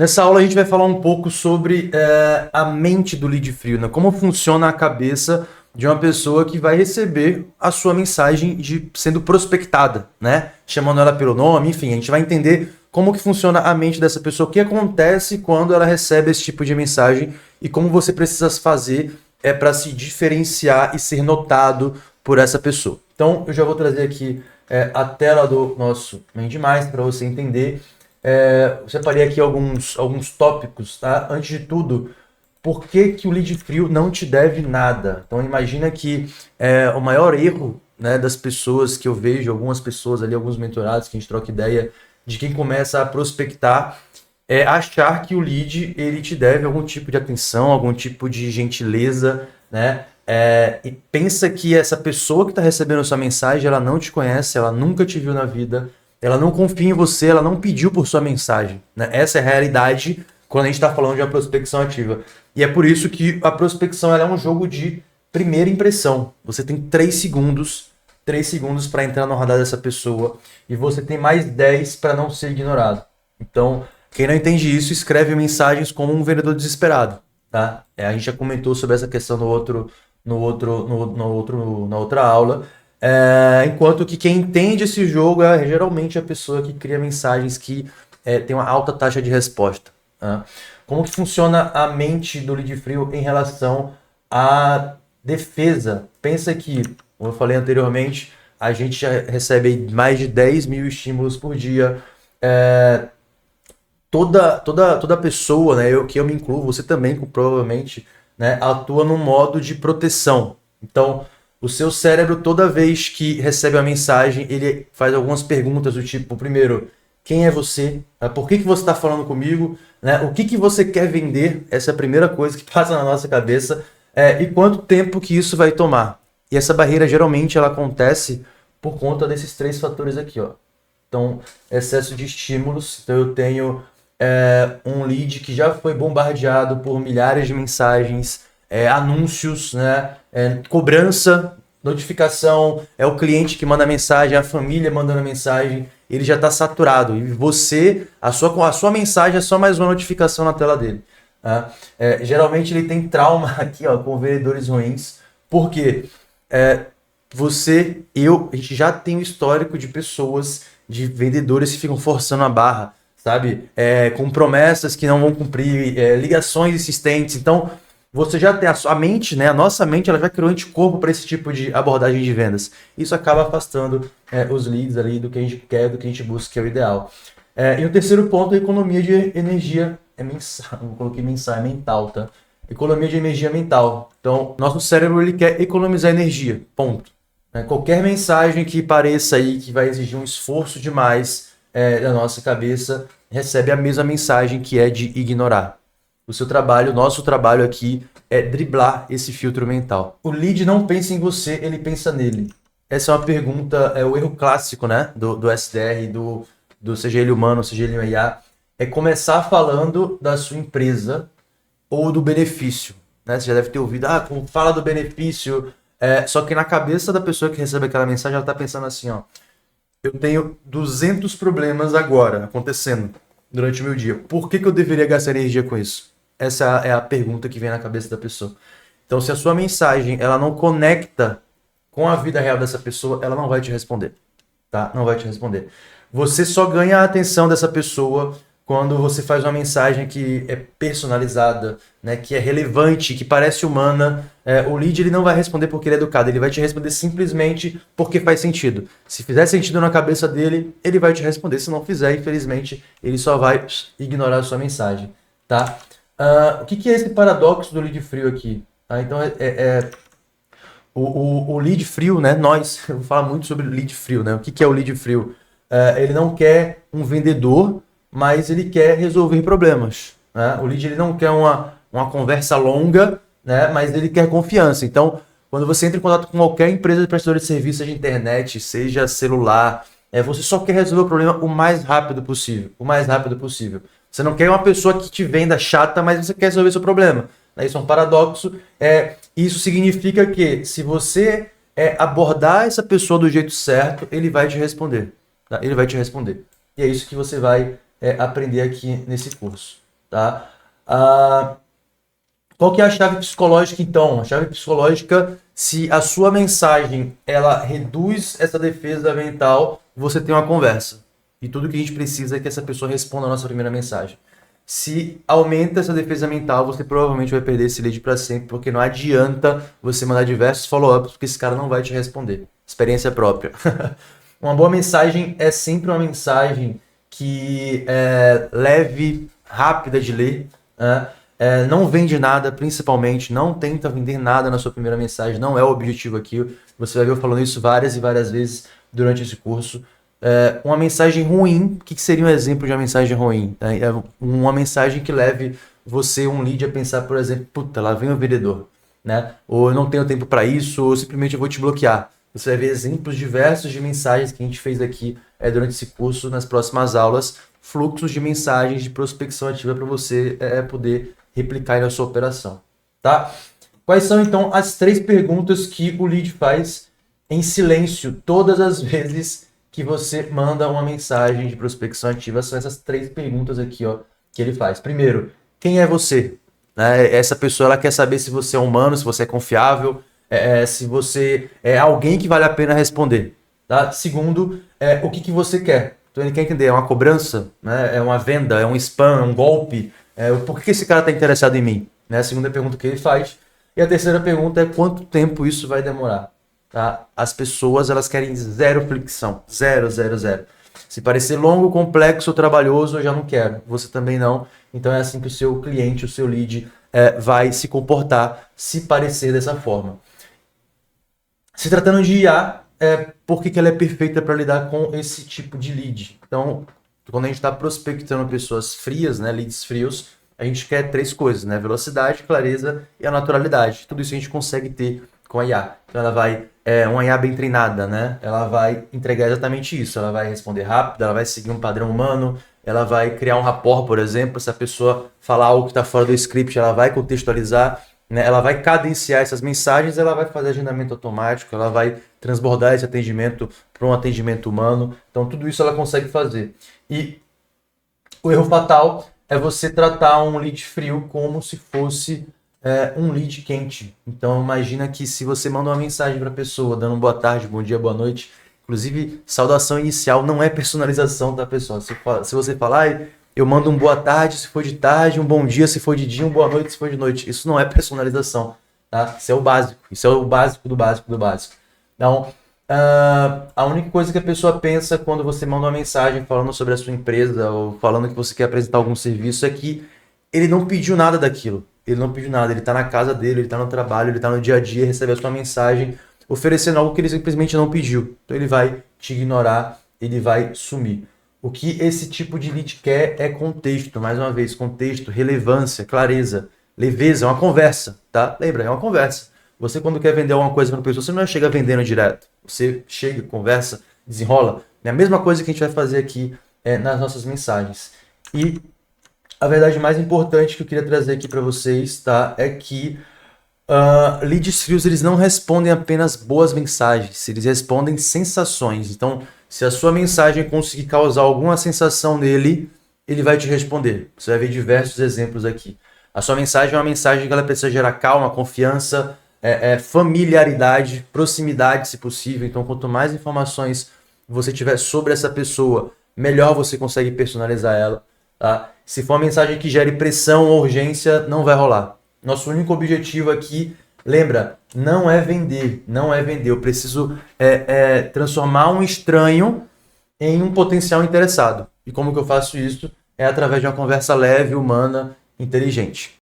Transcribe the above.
Nessa aula a gente vai falar um pouco sobre a mente do lead frio, né? Como funciona a cabeça de uma pessoa que vai receber a sua mensagem sendo prospectada, né? Chamando ela pelo nome, enfim, a gente vai entender como que funciona a mente dessa pessoa, o que acontece quando ela recebe esse tipo de mensagem e como você precisa fazer para se diferenciar e ser notado por essa pessoa. Então, eu já vou trazer aqui a tela do nosso Mente Mais para você entender. Eu separei aqui alguns tópicos, tá? Antes de tudo, por que que o lead frio não te deve nada? Então imagina que o maior erro, né, das pessoas que eu vejo, algumas pessoas ali, alguns mentorados que a gente troca ideia, de quem começa a prospectar, é achar que o lead ele te deve algum tipo de atenção, algum tipo de gentileza, né? E pensa que essa pessoa que está recebendo sua mensagem, ela não te conhece, ela nunca te viu na vida, ela não confia em você, ela não pediu por sua mensagem, né? Essa é a realidade quando a gente está falando de uma prospecção ativa. E é por isso que a prospecção ela é um jogo de primeira impressão. Você tem 3 segundos para entrar no radar dessa pessoa e você tem mais 10 para não ser ignorado. Então, quem não entende isso, escreve mensagens como um vendedor desesperado, tá? A gente já comentou sobre essa questão na outra aula. Enquanto que quem entende esse jogo é geralmente a pessoa que cria mensagens que tem uma alta taxa de resposta. Tá? Como que funciona a mente do lead frio em relação à defesa? Pensa que, como eu falei anteriormente, a gente já recebe mais de 10 mil estímulos por dia. Toda pessoa, né, que eu me incluo, você também provavelmente, né, atua num modo de proteção. Então, o seu cérebro, toda vez que recebe a mensagem, ele faz algumas perguntas do tipo, primeiro, quem é você? Por que você está falando comigo? Né? O que você quer vender? Essa é a primeira coisa que passa na nossa cabeça. E quanto tempo que isso vai tomar? E essa barreira, geralmente, ela acontece por conta desses 3 fatores aqui, ó. Então, excesso de estímulos. Então, eu tenho um lead que já foi bombardeado por milhares de mensagens, anúncios, né? Cobrança, notificação, é o cliente que manda mensagem, a família mandando mensagem, ele já está saturado. E você, a sua mensagem é só mais uma notificação na tela dele. Tá? Geralmente ele tem trauma aqui, ó, com vendedores ruins, porque a gente já tem um histórico de pessoas, de vendedores que ficam forçando a barra, sabe? Com promessas que não vão cumprir, ligações insistentes. Então, você já tem a mente, né? A nossa mente, ela já criou anticorpo para esse tipo de abordagem de vendas. Isso acaba afastando os leads ali do que a gente quer, do que a gente busca, que é o ideal. E o terceiro ponto é a economia de energia mensal. Eu coloquei mensal, mental, tá? Economia de energia mental. Então, nosso cérebro ele quer economizar energia, ponto. Qualquer mensagem que pareça aí que vai exigir um esforço demais da nossa cabeça, recebe a mesma mensagem que é de ignorar. O nosso trabalho aqui é driblar esse filtro mental. O lead não pensa em você, ele pensa nele. Essa é uma pergunta, é o erro clássico, né, do SDR, seja ele humano, seja ele um IA, é começar falando da sua empresa ou do benefício. Né? Você já deve ter ouvido, fala do benefício, só que na cabeça da pessoa que recebe aquela mensagem, ela está pensando assim, ó, eu tenho 200 problemas agora acontecendo durante o meu dia. Por que eu deveria gastar energia com isso? Essa é a pergunta que vem na cabeça da pessoa. Então, se a sua mensagem ela não conecta com a vida real dessa pessoa, ela não vai te responder. Tá? Não vai te responder. Você só ganha a atenção dessa pessoa quando você faz uma mensagem que é personalizada, né, que é relevante, que parece humana. O lead ele não vai responder porque ele é educado, ele vai te responder simplesmente porque faz sentido. Se fizer sentido na cabeça dele, ele vai te responder. Se não fizer, infelizmente, ele só vai ignorar a sua mensagem. Tá? O que é esse paradoxo do lead frio aqui? Tá? Então, o lead frio, né? Eu vou falar muito sobre o lead frio, né? O que é o lead frio? Ele não quer um vendedor, mas ele quer resolver problemas. Né? O lead ele não quer uma conversa longa, né? Mas ele quer confiança. Então, quando você entra em contato com qualquer empresa de prestadora de serviço de internet, seja celular, você só quer resolver o problema o mais rápido possível. O mais rápido possível. Você não quer uma pessoa que te venda chata, mas você quer resolver seu problema. Isso é um paradoxo. Isso significa que se você abordar essa pessoa do jeito certo, ele vai te responder. Tá? Ele vai te responder. E é isso que você vai aprender aqui nesse curso. tá? Qual que é a chave psicológica, então? A chave psicológica, se a sua mensagem ela reduz essa defesa mental, você tem uma conversa. E tudo que a gente precisa é que essa pessoa responda a nossa primeira mensagem. Se aumenta essa defesa mental, você provavelmente vai perder esse lead para sempre, porque não adianta você mandar diversos follow-ups, porque esse cara não vai te responder. Experiência própria. Uma boa mensagem é sempre uma mensagem que é leve, rápida de ler, né? Não vende nada, principalmente, não tenta vender nada na sua primeira mensagem, não é o objetivo aqui. Você vai ver eu falando isso várias e várias vezes durante esse curso. Uma mensagem ruim, o que seria um exemplo de uma mensagem ruim? É uma mensagem que leve você, um lead, a pensar, por exemplo, puta, lá vem o vendedor, né? Ou eu não tenho tempo para isso, ou simplesmente eu vou te bloquear. Você vai ver exemplos diversos de mensagens que a gente fez aqui durante esse curso, nas próximas aulas, fluxos de mensagens de prospecção ativa para você poder replicar aí na sua operação, tá? Quais são, então, as 3 perguntas que o lead faz em silêncio todas as vezes que você manda uma mensagem de prospecção ativa? São essas 3 perguntas aqui, ó, que ele faz. Primeiro, quem é você? Essa pessoa ela quer saber se você é humano, se você é confiável, se você é alguém que vale a pena responder. Tá? Segundo, o que você quer? Então ele quer entender, é uma cobrança, né? É uma venda, é um spam, é um golpe? Por que esse cara está interessado em mim? Né? A segunda pergunta que ele faz. E a terceira pergunta é quanto tempo isso vai demorar? Tá? As pessoas elas querem zero fricção, zero. Se parecer longo, complexo ou trabalhoso, eu já não quero. Você também não. Então é assim que o seu cliente, o seu lead vai se comportar se parecer dessa forma. Se tratando de IA, por que ela é perfeita para lidar com esse tipo de lead? Então, quando a gente está prospectando pessoas frias, né, leads frios, a gente quer 3 coisas, né? Velocidade, clareza e a naturalidade. Tudo isso a gente consegue ter com a IA. Então ela vai, uma IA bem treinada, né? Ela vai entregar exatamente isso. Ela vai responder rápido, ela vai seguir um padrão humano, ela vai criar um rapport, por exemplo. Se a pessoa falar algo que está fora do script, ela vai contextualizar, né? Ela vai cadenciar essas mensagens, ela vai fazer agendamento automático, ela vai transbordar esse atendimento para um atendimento humano. Então tudo isso ela consegue fazer. E o erro fatal é você tratar um lead frio como se fosse um lead quente. Então imagina que se você manda uma mensagem para a pessoa dando boa tarde, bom dia, boa noite, inclusive saudação inicial não é personalização da pessoa. Se você falar, eu mando um boa tarde se for de tarde, um bom dia se for de dia, um boa noite se for de noite. Isso não é personalização, tá? Isso é o básico. Isso é o básico do básico do básico. Então, a única coisa que a pessoa pensa quando você manda uma mensagem falando sobre a sua empresa ou falando que você quer apresentar algum serviço é que ele não pediu nada daquilo. Ele não pediu nada. Ele está na casa dele, ele está no trabalho, ele está no dia a dia, recebe a sua mensagem oferecendo algo que ele simplesmente não pediu. Então ele vai te ignorar, ele vai sumir. O que esse tipo de lead quer é contexto. Mais uma vez, contexto, relevância, clareza, leveza, é uma conversa, tá? Lembra, é uma conversa. Você quando quer vender alguma coisa para uma pessoa, você não chega vendendo direto. Você chega, conversa, desenrola. É a mesma coisa que a gente vai fazer aqui nas nossas mensagens. E a verdade mais importante que eu queria trazer aqui para vocês, tá? É que leads frios, eles não respondem apenas boas mensagens, eles respondem sensações. Então, se a sua mensagem conseguir causar alguma sensação nele, ele vai te responder. Você vai ver diversos exemplos aqui. A sua mensagem é uma mensagem que ela precisa gerar calma, confiança, familiaridade, proximidade, se possível. Então, quanto mais informações você tiver sobre essa pessoa, melhor você consegue personalizar ela. Tá? Se for uma mensagem que gere pressão ou urgência, não vai rolar. Nosso único objetivo aqui, lembra, não é vender, não é vender. Eu preciso transformar um estranho em um potencial interessado. E como que eu faço isso? É através de uma conversa leve, humana, inteligente.